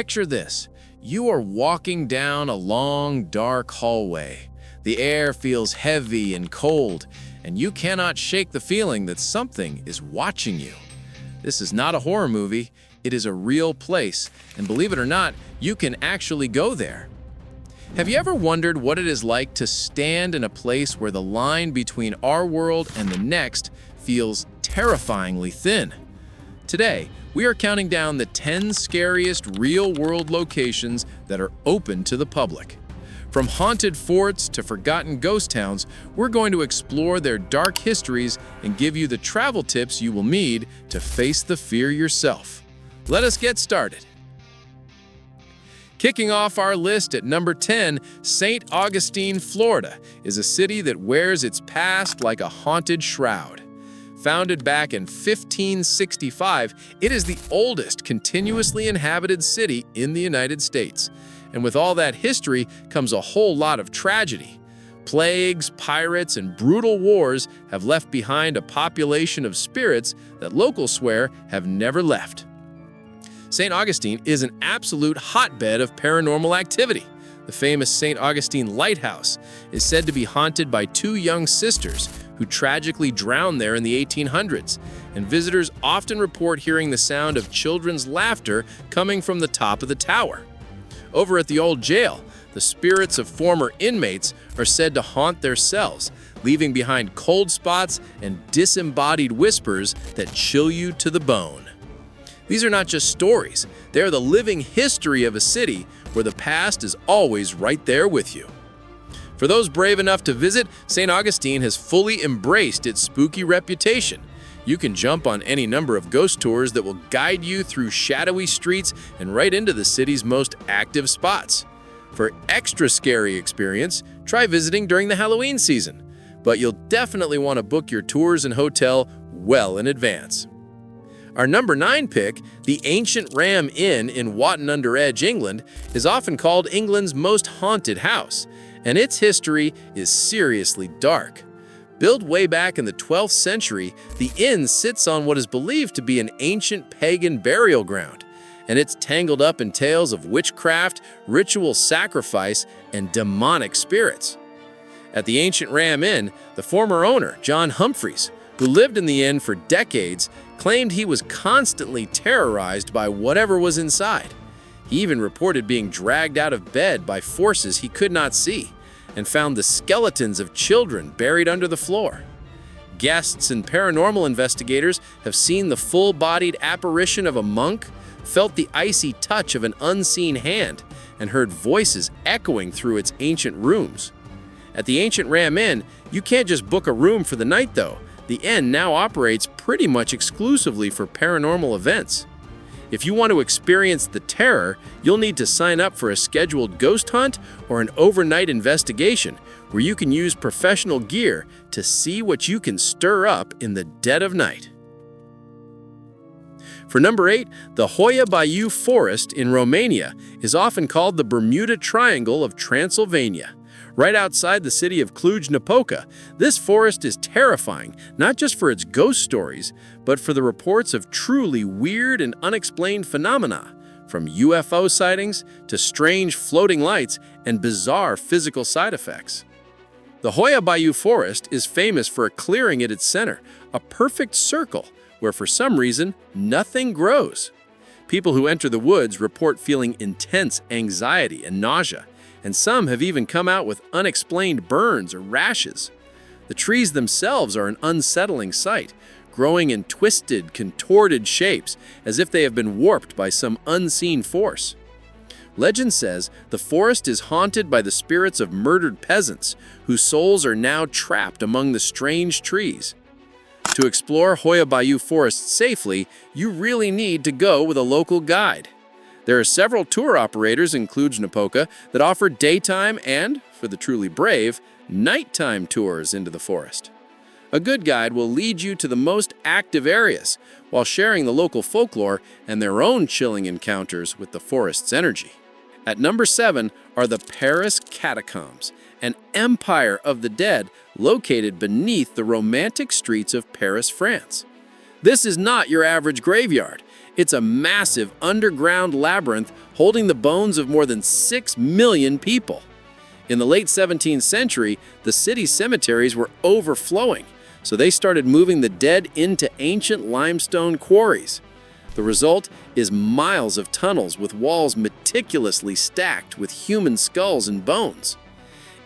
Picture this. You are walking down a long, dark hallway. The air feels heavy and cold, and you cannot shake the feeling that something is watching you. This is not a horror movie. It is a real place, and believe it or not, you can actually go there. Have you ever wondered what it is like to stand in a place where the line between our world and the next feels terrifyingly thin? Today, we are counting down the 10 scariest real-world locations that are open to the public. From haunted forts to forgotten ghost towns, we're going to explore their dark histories and give you the travel tips you will need to face the fear yourself. Let us get started. Kicking off our list at number 10, St. Augustine, Florida, is a city that wears its past like a haunted shroud. Founded back in 1565, it is the oldest continuously inhabited city in the United States. And with all that history comes a whole lot of tragedy. Plagues, pirates, and brutal wars have left behind a population of spirits that locals swear have never left. St. Augustine is an absolute hotbed of paranormal activity. The famous St. Augustine Lighthouse is said to be haunted by two young sisters who tragically drowned there in the 1800s, and visitors often report hearing the sound of children's laughter coming from the top of the tower. Over at the old jail, the spirits of former inmates are said to haunt their cells, leaving behind cold spots and disembodied whispers that chill you to the bone. These are not just stories, they are the living history of a city where the past is always right there with you. For those brave enough to visit, St. Augustine has fully embraced its spooky reputation. You can jump on any number of ghost tours that will guide you through shadowy streets and right into the city's most active spots. For extra scary experience, try visiting during the Halloween season, but you'll definitely want to book your tours and hotel well in advance. Our number 9 pick, the ancient Ram Inn in Watton-under-Edge, England, is often called England's most haunted house, and its history is seriously dark. Built way back in the 12th century, the inn sits on what is believed to be an ancient pagan burial ground, and it's tangled up in tales of witchcraft, ritual sacrifice, and demonic spirits. At the ancient Ram Inn, the former owner, John Humphreys, who lived in the inn for decades, claimed he was constantly terrorized by whatever was inside. He even reported being dragged out of bed by forces he could not see, and found the skeletons of children buried under the floor. Guests and paranormal investigators have seen the full-bodied apparition of a monk, felt the icy touch of an unseen hand, and heard voices echoing through its ancient rooms. At the ancient Ram Inn, you can't just book a room for the night though. The inn now operates pretty much exclusively for paranormal events. If you want to experience the terror, you'll need to sign up for a scheduled ghost hunt or an overnight investigation where you can use professional gear to see what you can stir up in the dead of night. For number 8, the Hoia Bayu Forest in Romania is often called the Bermuda Triangle of Transylvania. Right outside the city of Cluj-Napoca, this forest is terrifying, not just for its ghost stories, but for the reports of truly weird and unexplained phenomena, from UFO sightings to strange floating lights and bizarre physical side effects. The Hoia Bayu Forest is famous for a clearing at its center, a perfect circle where for some reason nothing grows. People who enter the woods report feeling intense anxiety and nausea, and some have even come out with unexplained burns or rashes. The trees themselves are an unsettling sight, growing in twisted, contorted shapes as if they have been warped by some unseen force. Legend says the forest is haunted by the spirits of murdered peasants, whose souls are now trapped among the strange trees. To explore Hoia Bayu Forest safely, you really need to go with a local guide. There are several tour operators in Cluj-Napoca that offer daytime and, for the truly brave, nighttime tours into the forest. A good guide will lead you to the most active areas while sharing the local folklore and their own chilling encounters with the forest's energy. At number 7 are the Paris Catacombs, an empire of the dead located beneath the romantic streets of Paris, France. This is not your average graveyard. It's a massive underground labyrinth holding the bones of more than 6 million people. In the late 17th century, the city's cemeteries were overflowing, so they started moving the dead into ancient limestone quarries. The result is miles of tunnels with walls meticulously stacked with human skulls and bones.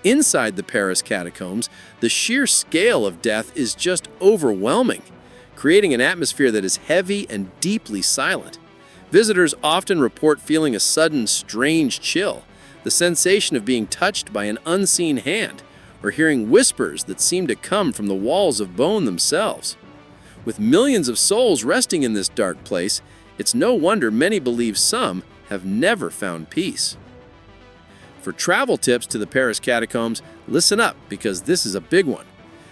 Inside the Paris Catacombs, the sheer scale of death is just overwhelming, creating an atmosphere that is heavy and deeply silent. Visitors often report feeling a sudden, strange chill, the sensation of being touched by an unseen hand, or hearing whispers that seem to come from the walls of bone themselves. With millions of souls resting in this dark place, it's no wonder many believe some have never found peace. For travel tips to the Paris Catacombs, listen up because this is a big one.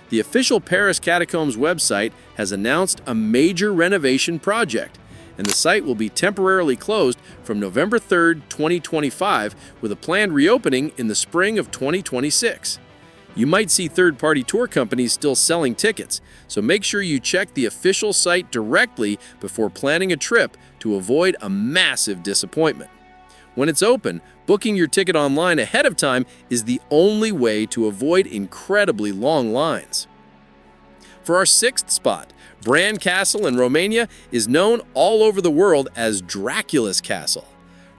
The official Paris Catacombs website has announced a major renovation project, and the site will be temporarily closed from November 3, 2025, with a planned reopening in the spring of 2026. You might see third-party tour companies still selling tickets, so make sure you check the official site directly before planning a trip to avoid a massive disappointment. When it's open, booking your ticket online ahead of time is the only way to avoid incredibly long lines. For our sixth spot, Bran Castle in Romania is known all over the world as Dracula's Castle.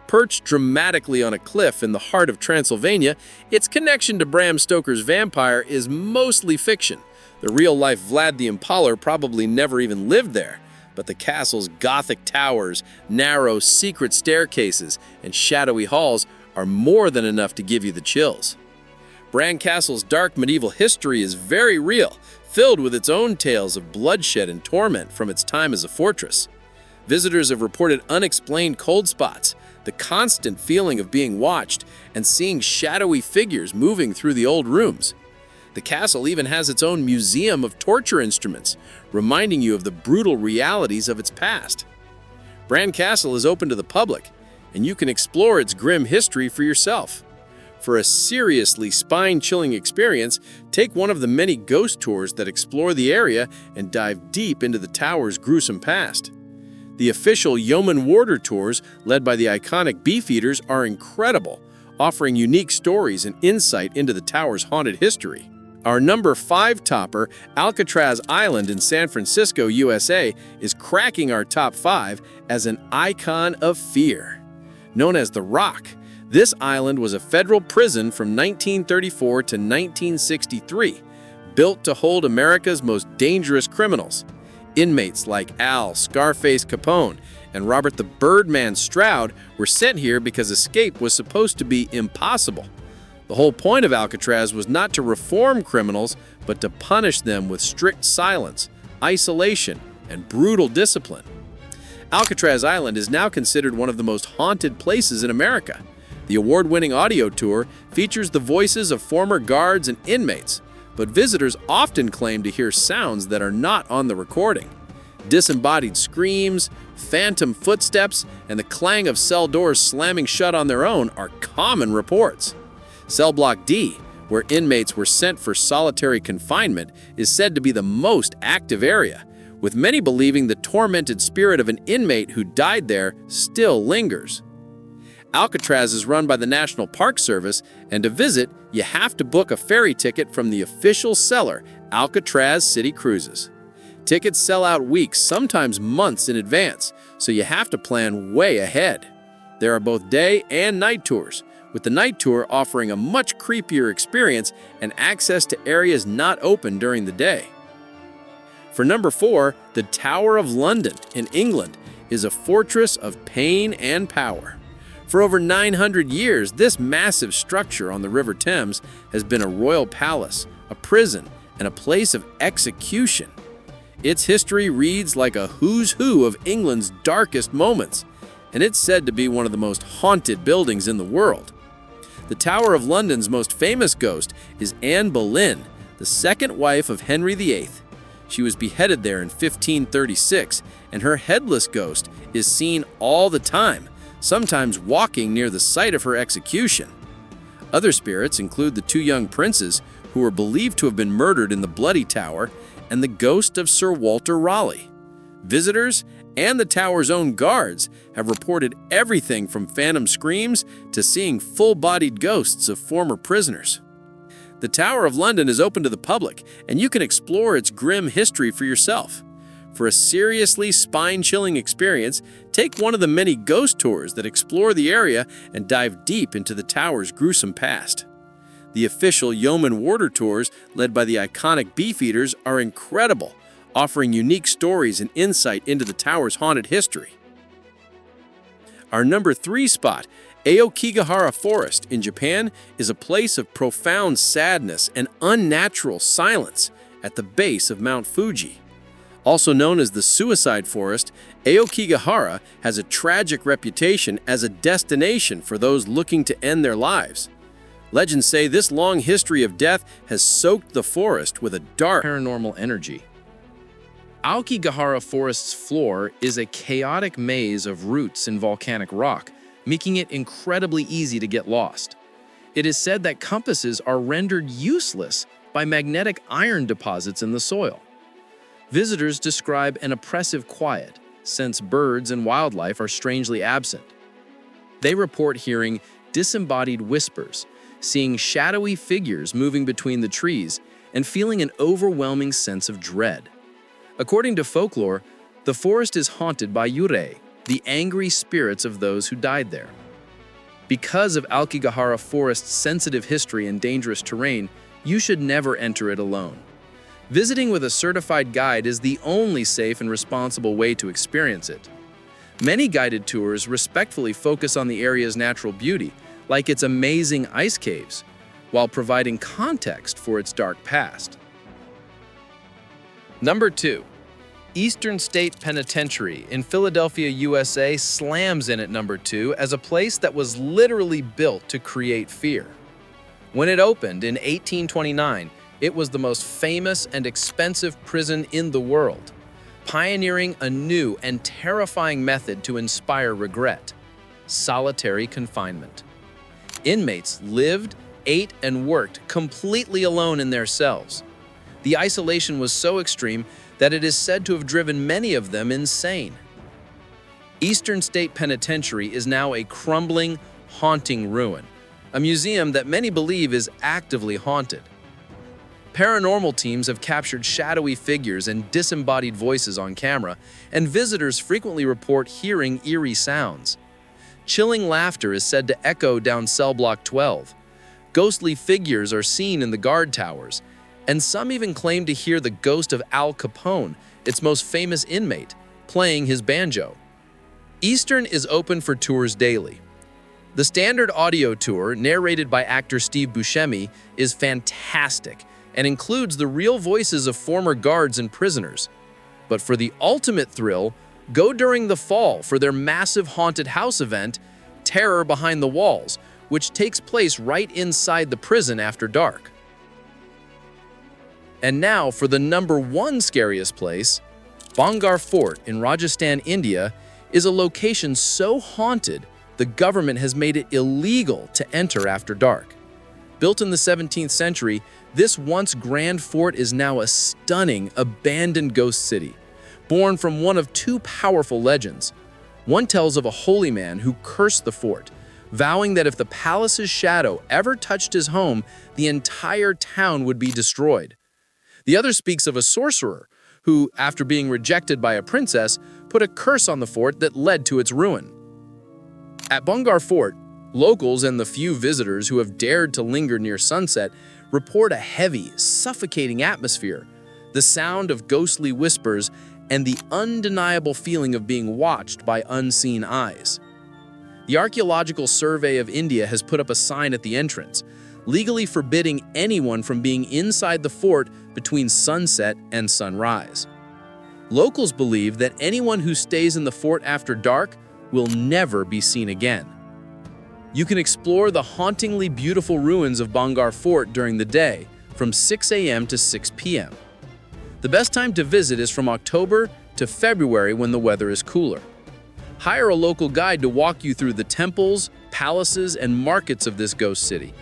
Perched dramatically on a cliff in the heart of Transylvania, its connection to Bram Stoker's vampire is mostly fiction. The real-life Vlad the Impaler probably never even lived there, but the castle's Gothic towers, narrow, secret staircases, and shadowy halls are more than enough to give you the chills. Bran Castle's dark medieval history is very real, filled with its own tales of bloodshed and torment from its time as a fortress. Visitors have reported unexplained cold spots, the constant feeling of being watched, and seeing shadowy figures moving through the old rooms. The castle even has its own museum of torture instruments, reminding you of the brutal realities of its past. Bran Castle is open to the public, and you can explore its grim history for yourself. For a seriously spine-chilling experience, take one of the many ghost tours that explore the area and dive deep into the tower's gruesome past. The official Yeoman Warder tours, led by the iconic Beefeaters, are incredible, offering unique stories and insight into the tower's haunted history. Our number 5 topper, Alcatraz Island in San Francisco, USA, is cracking our top 5 as an icon of fear. Known as the Rock, this island was a federal prison from 1934 to 1963, built to hold America's most dangerous criminals. Inmates like Al Scarface Capone and Robert the Birdman Stroud were sent here because escape was supposed to be impossible. The whole point of Alcatraz was not to reform criminals, but to punish them with strict silence, isolation, and brutal discipline. Alcatraz Island is now considered one of the most haunted places in America. The award-winning audio tour features the voices of former guards and inmates, but visitors often claim to hear sounds that are not on the recording. Disembodied screams, phantom footsteps, and the clang of cell doors slamming shut on their own are common reports. Cell Block D, where inmates were sent for solitary confinement, is said to be the most active area, with many believing the tormented spirit of an inmate who died there still lingers. Alcatraz is run by the National Park Service, and to visit, you have to book a ferry ticket from the official seller, Alcatraz City Cruises. Tickets sell out weeks, sometimes months in advance, so you have to plan way ahead. There are both day and night tours, with the night tour offering a much creepier experience and access to areas not open during the day. For number 4, the Tower of London in England is a fortress of pain and power. For over 900 years, this massive structure on the River Thames has been a royal palace, a prison, and a place of execution. Its history reads like a who's who of England's darkest moments, and it's said to be one of the most haunted buildings in the world. The Tower of London's most famous ghost is Anne Boleyn, the second wife of Henry VIII. She was beheaded there in 1536, and her headless ghost is seen all the time, sometimes walking near the site of her execution. Other spirits include the 2 young princes who were believed to have been murdered in the Bloody Tower and the ghost of Sir Walter Raleigh. Visitors and the tower's own guards have reported everything from phantom screams to seeing full-bodied ghosts of former prisoners. The Tower of London is open to the public, and you can explore its grim history for yourself. For a seriously spine-chilling experience, take one of the many ghost tours that explore the area and dive deep into the tower's gruesome past. The official Yeoman Warder tours, led by the iconic Beefeaters, are incredible, offering unique stories and insight into the tower's haunted history. Our number 3 spot, Aokigahara Forest in Japan, is a place of profound sadness and unnatural silence at the base of Mount Fuji. Also known as the Suicide Forest, Aokigahara has a tragic reputation as a destination for those looking to end their lives. Legends say this long history of death has soaked the forest with a dark paranormal energy. Aokigahara Forest's floor is a chaotic maze of roots and volcanic rock, making it incredibly easy to get lost. It is said that compasses are rendered useless by magnetic iron deposits in the soil. Visitors describe an oppressive quiet, since birds and wildlife are strangely absent. They report hearing disembodied whispers, seeing shadowy figures moving between the trees, and feeling an overwhelming sense of dread. According to folklore, the forest is haunted by yurei, the angry spirits of those who died there. Because of Aokigahara Forest's sensitive history and dangerous terrain, you should never enter it alone. Visiting with a certified guide is the only safe and responsible way to experience it. Many guided tours respectfully focus on the area's natural beauty, like its amazing ice caves, while providing context for its dark past. Number 2. Eastern State Penitentiary in Philadelphia, USA slams in at number 2 as a place that was literally built to create fear. When it opened in 1829, it was the most famous and expensive prison in the world, pioneering a new and terrifying method to inspire regret: solitary confinement. Inmates lived, ate, and worked completely alone in their cells. The isolation was so extreme that it is said to have driven many of them insane. Eastern State Penitentiary is now a crumbling, haunting ruin, a museum that many believe is actively haunted. Paranormal teams have captured shadowy figures and disembodied voices on camera, and visitors frequently report hearing eerie sounds. Chilling laughter is said to echo down cell block 12. Ghostly figures are seen in the guard towers, and some even claim to hear the ghost of Al Capone, its most famous inmate, playing his banjo. Eastern is open for tours daily. The standard audio tour, narrated by actor Steve Buscemi, is fantastic and includes the real voices of former guards and prisoners. But for the ultimate thrill, go during the fall for their massive haunted house event, Terror Behind the Walls, which takes place right inside the prison after dark. And now for the number 1 scariest place, Bhangarh Fort in Rajasthan, India, is a location so haunted the government has made it illegal to enter after dark. Built in the 17th century, this once grand fort is now a stunning, abandoned ghost city, born from one of 2 powerful legends. One tells of a holy man who cursed the fort, vowing that if the palace's shadow ever touched his home, the entire town would be destroyed. The other speaks of a sorcerer who, after being rejected by a princess, put a curse on the fort that led to its ruin. At Bhangarh Fort, locals and the few visitors who have dared to linger near sunset report a heavy, suffocating atmosphere, the sound of ghostly whispers, and the undeniable feeling of being watched by unseen eyes. The Archaeological Survey of India has put up a sign at the entrance, legally forbidding anyone from being inside the fort between sunset and sunrise. Locals believe that anyone who stays in the fort after dark will never be seen again. You can explore the hauntingly beautiful ruins of Bhangarh Fort during the day, from 6 a.m. to 6 p.m. The best time to visit is from October to February when the weather is cooler. Hire a local guide to walk you through the temples, palaces, and markets of this ghost city.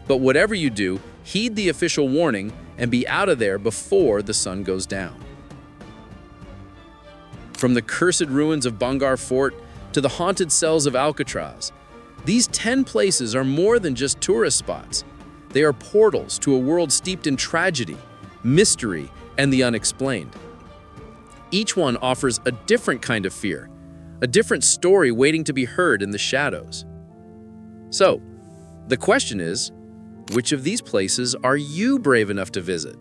But whatever you do, heed the official warning and be out of there before the sun goes down. From the cursed ruins of Bhangarh Fort to the haunted cells of Alcatraz, these 10 places are more than just tourist spots. They are portals to a world steeped in tragedy, mystery, and the unexplained. Each one offers a different kind of fear, a different story waiting to be heard in the shadows. So, the question is, which of these places are you brave enough to visit?